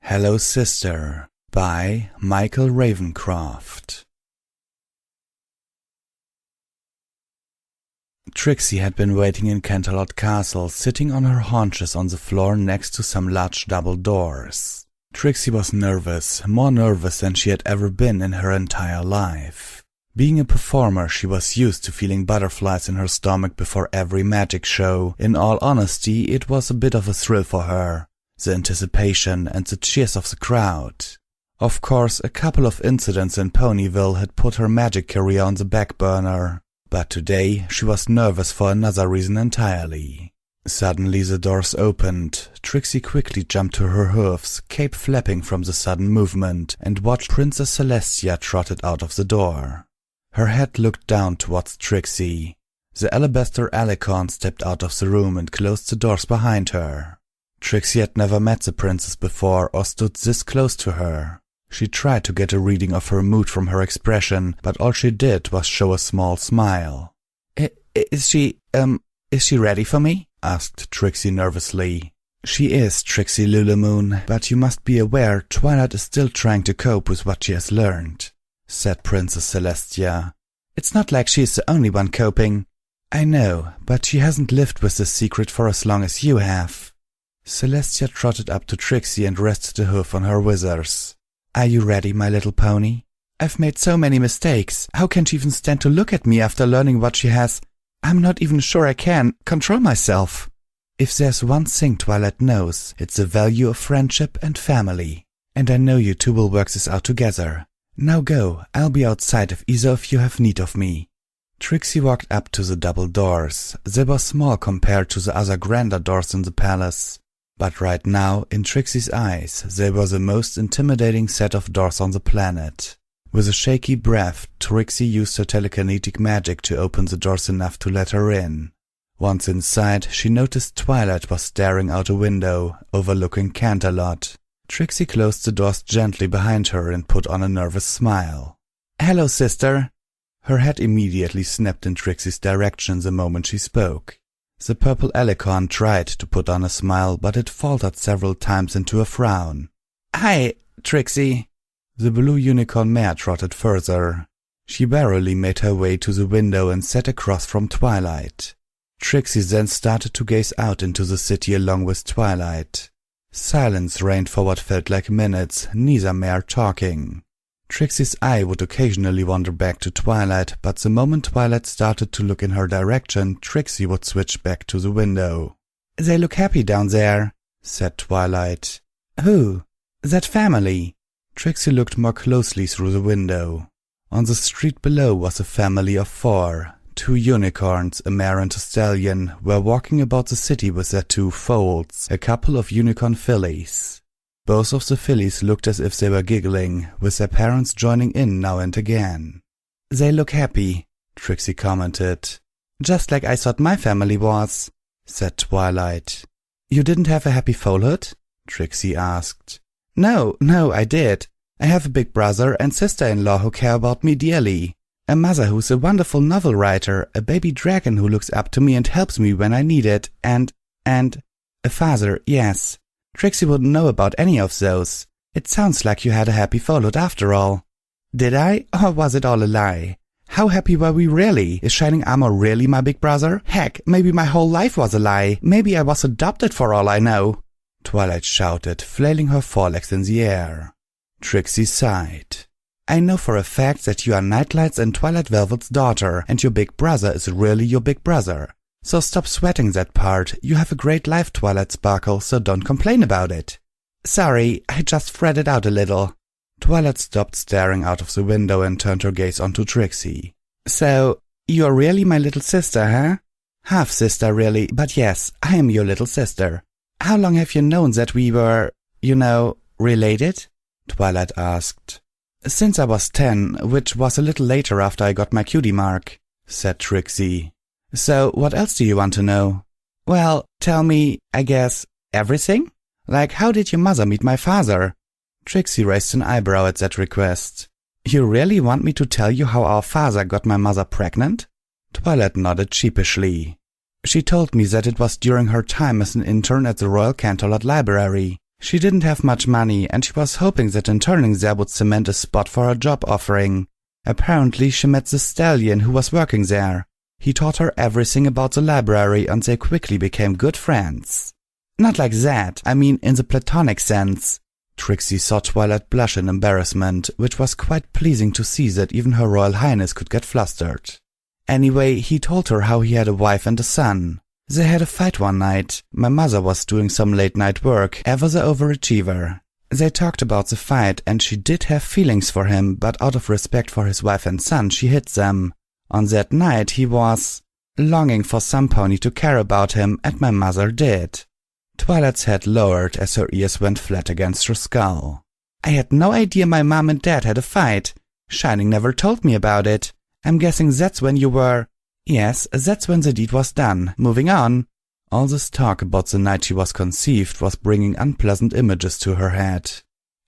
Hello Sister by Michael Ravencroft. Trixie had been waiting in Canterlot Castle, sitting on her haunches on the floor next to some large double doors. Trixie was nervous, more nervous than she had ever been in her entire life. Being a performer, she was used to feeling butterflies in her stomach before every magic show. In all honesty, it was a bit of a thrill for her. The anticipation and the cheers of the crowd. Of course, a couple of incidents in Ponyville had put her magic career on the back burner, but today she was nervous for another reason entirely. Suddenly the doors opened. Trixie quickly jumped to her hooves, cape flapping from the sudden movement, and watched Princess Celestia trotted out of the door. Her head looked down towards Trixie. The alabaster alicorn stepped out of the room and closed the doors behind her. Trixie had never met the princess before or stood this close to her. She tried to get a reading of her mood from her expression, but all she did was show a small smile. Is she ready for me?" asked Trixie nervously. "She is, Trixie Lulumoon, but you must be aware Twilight is still trying to cope with what she has learned," said Princess Celestia. "It's not like she is the only one coping." "I know, but she hasn't lived with this secret for as long as you have." Celestia trotted up to Trixie and rested a hoof on her withers. "Are you ready, my little pony? I've made so many mistakes. How can she even stand to look at me after learning what she has? I'm not even sure I can control myself." "If there's one thing Twilight knows, it's the value of friendship and family. And I know you two will work this out together. Now go, I'll be outside if either of you have need of me." Trixie walked up to the double doors. They were small compared to the other grander doors in the palace. But right now, in Trixie's eyes, they were the most intimidating set of doors on the planet. With a shaky breath, Trixie used her telekinetic magic to open the doors enough to let her in. Once inside, she noticed Twilight was staring out a window, overlooking Canterlot. Trixie closed the doors gently behind her and put on a nervous smile. "Hello, sister." Her head immediately snapped in Trixie's direction the moment she spoke. The purple alicorn tried to put on a smile, but it faltered several times into a frown. "Hi, Trixie." The blue unicorn mare trotted further. She warily made her way to the window and sat across from Twilight. Trixie then started to gaze out into the city along with Twilight. Silence reigned for what felt like minutes, neither mare talking. Trixie's eye would occasionally wander back to Twilight, but the moment Twilight started to look in her direction, Trixie would switch back to the window. "They look happy down there," said Twilight. "Who?" "That family." Trixie looked more closely through the window. On the street below was a family of 4. 2 unicorns, a mare and a stallion, were walking about the city with their 2 foals, a couple of unicorn fillies. Both of the fillies looked as if they were giggling, with their parents joining in now and again. "They look happy," Trixie commented. "Just like I thought my family was," said Twilight. "You didn't have a happy foalhood?" Trixie asked. No, I did. I have a big brother and sister-in-law who care about me dearly. A mother who's a wonderful novel writer, a baby dragon who looks up to me and helps me when I need it, and a father, yes. Trixie wouldn't know about any of those. It sounds like you had a happy foalhood after all." "Did I? Or was it all a lie? How happy were we really? Is Shining Armor really my big brother? Heck, maybe my whole life was a lie. Maybe I was adopted for all I know," Twilight shouted, flailing her forelegs in the air. Trixie sighed. "I know for a fact that you are Nightlight's and Twilight Velvet's daughter, and your big brother is really your big brother. So stop sweating that part. You have a great life, Twilight Sparkle, so don't complain about it." "Sorry, I just fretted out a little." Twilight stopped staring out of the window and turned her gaze onto Trixie. "So, you're really my little sister, huh?" "Half-sister, really, but yes, I am your little sister." "How long have you known that we were, related?" Twilight asked. "Since I was 10, which was a little later after I got my cutie mark," said Trixie. "So, what else do you want to know?" "Well, tell me, I guess, everything? Like, how did your mother meet my father?" Trixie raised an eyebrow at that request. "You really want me to tell you how our father got my mother pregnant?" Twilight nodded sheepishly. She told me that it was during her time as an intern at the Royal Canterlot Library. She didn't have much money, and she was hoping that in turning there would cement a spot for her job offering. Apparently, she met the stallion who was working there. He taught her everything about the library, and they quickly became good friends. Not like that, I mean in the platonic sense. Trixie saw Twilight blush in embarrassment, which was quite pleasing to see that even Her Royal Highness could get flustered. Anyway, he told her how he had a wife and a son. They had a fight one night. My mother was doing some late-night work, ever the overachiever. They talked about the fight, and she did have feelings for him, but out of respect for his wife and son, she hid them. On that night, he was longing for some pony to care about him, and my mother did. Twilight's head lowered as her ears went flat against her skull. I had no idea my mom and dad had a fight. Shining never told me about it. I'm guessing that's when you were... Yes, that's when the deed was done. Moving on. All this talk about the night she was conceived was bringing unpleasant images to her head.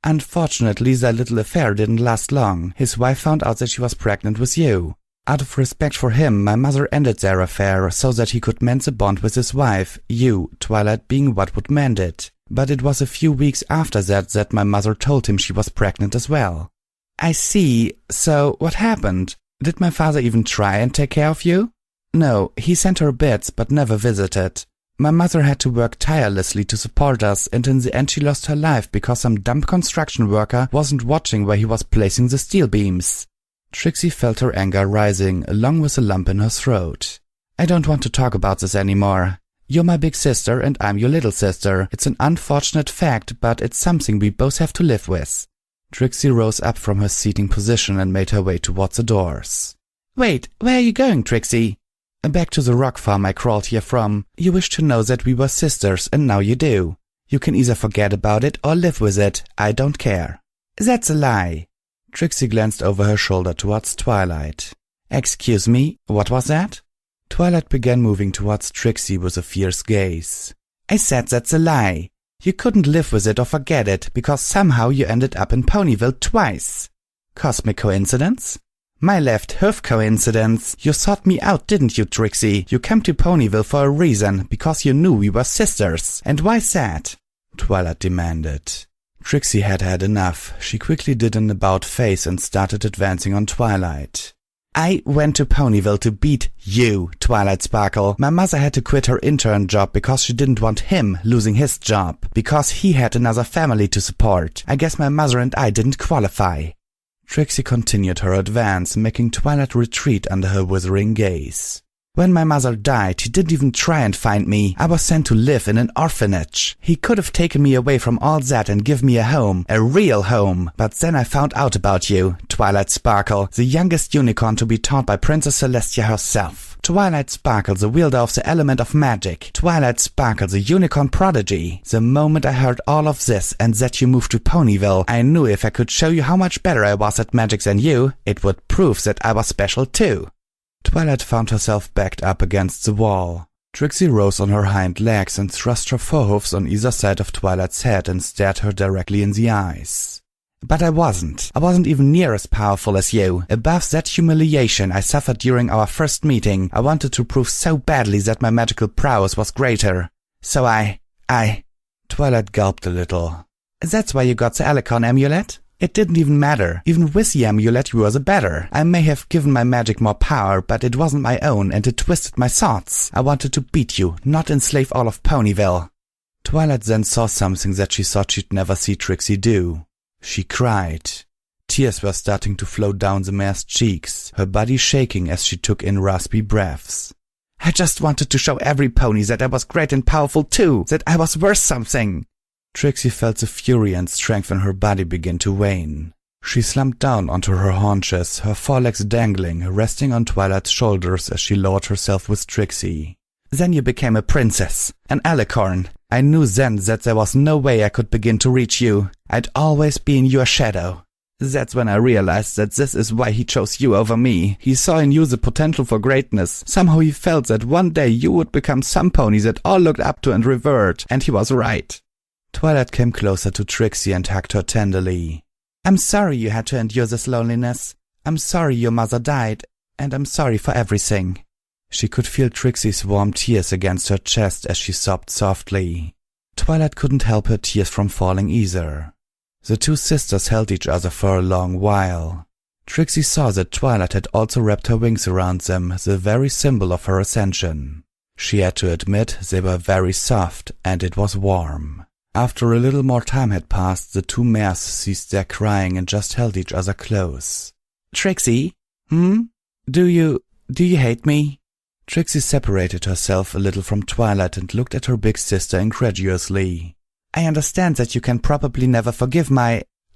Unfortunately, their little affair didn't last long. His wife found out that she was pregnant with you. Out of respect for him, my mother ended their affair so that he could mend the bond with his wife, you, Twilight, being what would mend it. But it was a few weeks after that my mother told him she was pregnant as well. I see. So, what happened? Did my father even try and take care of you? No, he sent her bits but never visited. My mother had to work tirelessly to support us, and in the end she lost her life because some dumb construction worker wasn't watching where he was placing the steel beams. Trixie felt her anger rising, along with a lump in her throat. I don't want to talk about this anymore. You're my big sister and I'm your little sister. It's an unfortunate fact, but it's something we both have to live with. Trixie rose up from her seating position and made her way towards the doors. Wait, where are you going, Trixie? Back to the rock farm I crawled here from. You wished to know that we were sisters, and now you do. You can either forget about it or live with it. I don't care. That's a lie. Trixie glanced over her shoulder towards Twilight. Excuse me, what was that? Twilight began moving towards Trixie with a fierce gaze. I said that's a lie. You couldn't live with it or forget it, because somehow you ended up in Ponyville twice. Cosmic coincidence? My left hoof coincidence. You sought me out, didn't you, Trixie? You came to Ponyville for a reason, because you knew we were sisters. And why's that? Twilight demanded. Trixie had had enough. She quickly did an about-face and started advancing on Twilight. I went to Ponyville to beat you, Twilight Sparkle. My mother had to quit her intern job because she didn't want him losing his job, because he had another family to support. I guess my mother and I didn't qualify. Trixie continued her advance, making Twilight retreat under her withering gaze. When my mother died, he didn't even try and find me. I was sent to live in an orphanage. He could have taken me away from all that and give me a home, a real home. But then I found out about you, Twilight Sparkle, the youngest unicorn to be taught by Princess Celestia herself. Twilight Sparkle, the wielder of the element of magic. Twilight Sparkle, the unicorn prodigy. The moment I heard all of this and that you moved to Ponyville, I knew if I could show you how much better I was at magic than you, it would prove that I was special too. Twilight found herself backed up against the wall. Trixie rose on her hind legs and thrust her forehoofs on either side of Twilight's head and stared her directly in the eyes. But I wasn't. I wasn't even near as powerful as you. Above that humiliation I suffered during our first meeting, I wanted to prove so badly that my magical prowess was greater. So I... Twilight gulped a little. That's why you got the Alicon amulet? It didn't even matter. Even with the amulet you were the better. I may have given my magic more power, but it wasn't my own and it twisted my thoughts. I wanted to beat you, not enslave all of Ponyville. Twilight then saw something that she thought she'd never see Trixie do. She cried. Tears were starting to flow down the mare's cheeks, her body shaking as she took in raspy breaths. I just wanted to show every pony that I was great and powerful too, that I was worth something. Trixie felt the fury and strength in her body begin to wane. She slumped down onto her haunches, her forelegs dangling, resting on Twilight's shoulders as she lowered herself with Trixie. Then you became a princess, an alicorn. I knew then that there was no way I could begin to reach you. I'd always be in your shadow. That's when I realized that this is why he chose you over me. He saw in you the potential for greatness. Somehow he felt that one day you would become some pony that all looked up to and revered, and he was right. Twilight came closer to Trixie and hugged her tenderly. I'm sorry you had to endure this loneliness. I'm sorry your mother died, and I'm sorry for everything. She could feel Trixie's warm tears against her chest as she sobbed softly. Twilight couldn't help her tears from falling either. The two sisters held each other for a long while. Trixie saw that Twilight had also wrapped her wings around them, the very symbol of her ascension. She had to admit they were very soft, and it was warm. After a little more time had passed, the two mares ceased their crying and just held each other close. "Trixie? Do you hate me?" Trixie separated herself a little from Twilight and looked at her big sister incredulously. "I understand that you can probably never forgive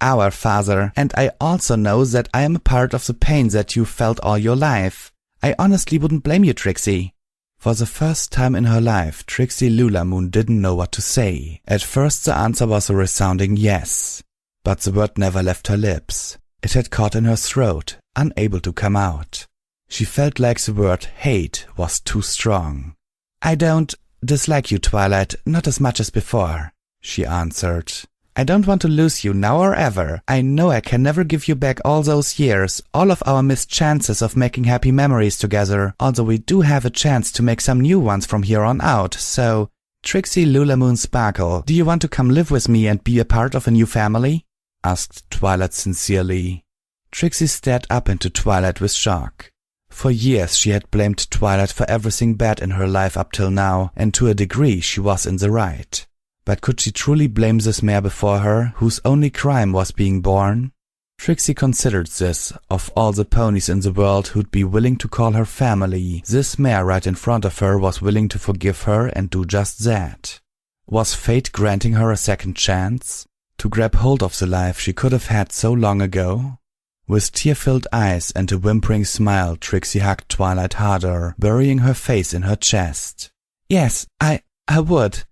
our father, and I also know that I am a part of the pain that you felt all your life. I honestly wouldn't blame you, Trixie." For the first time in her life, Trixie Lulamoon didn't know what to say. At first the answer was a resounding yes, but the word never left her lips. It had caught in her throat, unable to come out. She felt like the word hate was too strong. "I don't dislike you, Twilight, not as much as before," she answered. "I don't want to lose you now or ever. I know I can never give you back all those years, all of our missed chances of making happy memories together, although we do have a chance to make some new ones from here on out, so... Trixie Lulamoon Sparkle, do you want to come live with me and be a part of a new family?" asked Twilight sincerely. Trixie stared up into Twilight with shock. For years she had blamed Twilight for everything bad in her life up till now, and to a degree she was in the right. But could she truly blame this mare before her, whose only crime was being born? Trixie considered this. Of all the ponies in the world who'd be willing to call her family, this mare right in front of her was willing to forgive her and do just that. Was fate granting her a second chance? To grab hold of the life she could have had so long ago? With tear-filled eyes and a whimpering smile, Trixie hugged Twilight harder, burying her face in her chest. "Yes, I would."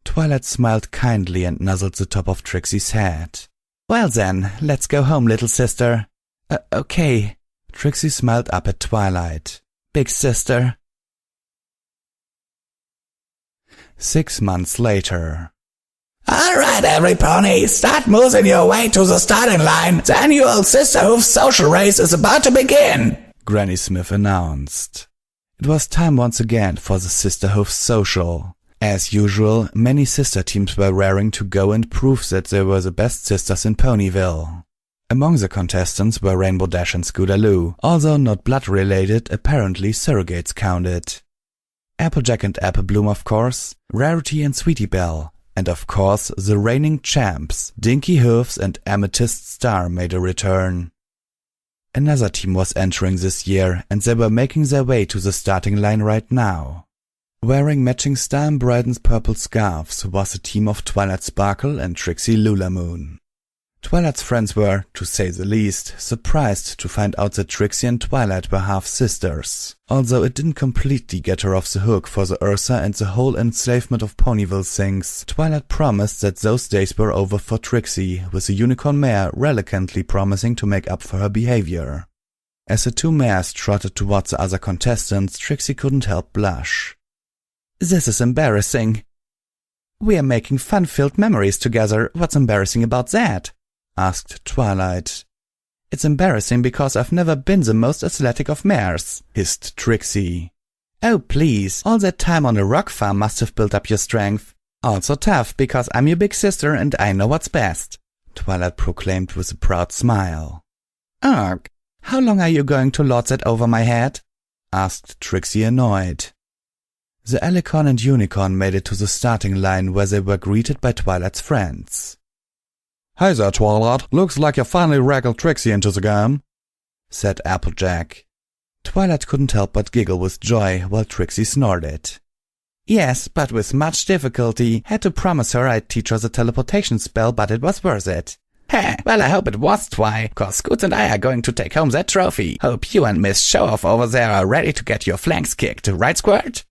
Twilight smiled kindly and nuzzled the top of Trixie's head. "Well then, let's go home, little sister." Okay." Trixie smiled up at Twilight. "Big sister." 6 months later. "All right, every pony, start moving your way to the starting line. The annual Sisterhood social race is about to begin," Granny Smith announced. It was time once again for the Sisterhood social. As usual, many sister teams were raring to go and prove that they were the best sisters in Ponyville. Among the contestants were Rainbow Dash and Scootaloo. Although not blood-related, apparently surrogates counted. Applejack and Applebloom, of course, Rarity and Sweetie Belle, and of course the reigning champs, Dinky Hooves and Amethyst Star, made a return. Another team was entering this year, and they were making their way to the starting line right now. Wearing matching star-embroidered purple scarves was a team of Twilight Sparkle and Trixie Lulamoon. Twilight's friends were, to say the least, surprised to find out that Trixie and Twilight were half-sisters. Although it didn't completely get her off the hook for the Ursa and the whole enslavement of Ponyville things, Twilight promised that those days were over for Trixie, with the unicorn mare reluctantly promising to make up for her behavior. As the two mares trotted towards the other contestants, Trixie couldn't help blush. "This is embarrassing." "We are making fun-filled memories together. What's embarrassing about that?" asked Twilight. "It's embarrassing because I've never been the most athletic of mares," hissed Trixie. "Oh, please, all that time on a rock farm must have built up your strength. Also tough, because I'm your big sister and I know what's best," Twilight proclaimed with a proud smile. "Ugh, how long are you going to lord that over my head?" asked Trixie, annoyed. The Alicorn and Unicorn made it to the starting line, where they were greeted by Twilight's friends. "Hey there, Twilight. Looks like you finally wrangled Trixie into the game," said Applejack. Twilight couldn't help but giggle with joy, while Trixie snorted. "Yes, but with much difficulty. Had to promise her I'd teach her the teleportation spell, but it was worth it." "Heh, well I hope it was, Twi, cause Scoots and I are going to take home that trophy. Hope you and Miss Show-Off over there are ready to get your flanks kicked, right, Squirt?"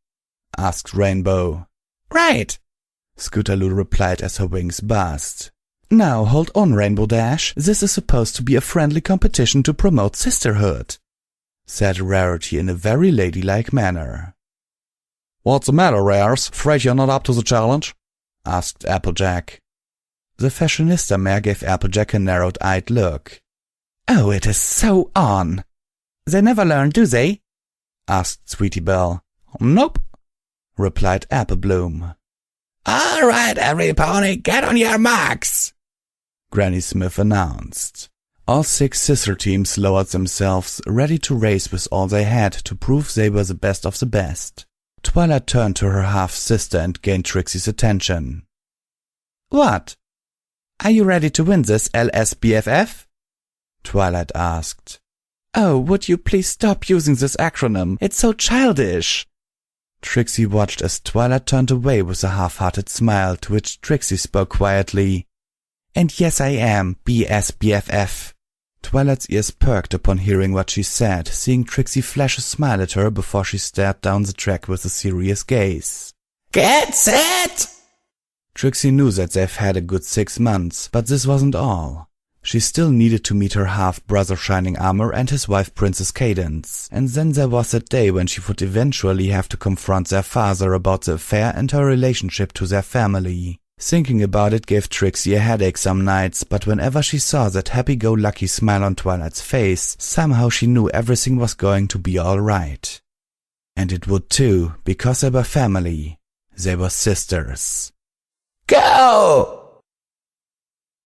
asked Rainbow. "Right," Scootaloo replied as her wings buzzed. "Now hold on, Rainbow Dash. This is supposed to be a friendly competition to promote sisterhood," said Rarity in a very ladylike manner. "What's the matter, Rares? Afraid you're not up to the challenge?" asked Applejack. The fashionista mare gave Applejack a narrowed-eyed look. "Oh, it is so on." "They never learn, do they?" asked Sweetie Belle. "Nope," replied Applebloom. All right, every pony, get on your marks, Granny Smith announced. All 6 sister teams lowered themselves, ready to race with all they had to prove they were the best of the best. Twilight turned to her half-sister and gained Trixie's attention. What? Are you ready to win this LSBFF? Twilight asked. Oh, would you please stop using this acronym? It's so childish. Trixie watched as Twilight turned away with a half-hearted smile, to which Trixie spoke quietly. And yes, I am BSBFF. Twilight's ears perked upon hearing what she said, seeing Trixie flash a smile at her before she stared down the track with a serious gaze. Get set! Trixie knew that they've had a good 6 months, but this wasn't all. She still needed to meet her half-brother Shining Armor and his wife Princess Cadence. And then there was that day when she would eventually have to confront their father about the affair and her relationship to their family. Thinking about it gave Trixie a headache some nights, but whenever she saw that happy-go-lucky smile on Twilight's face, somehow she knew everything was going to be alright. And it would too, because they were family. They were sisters. Go!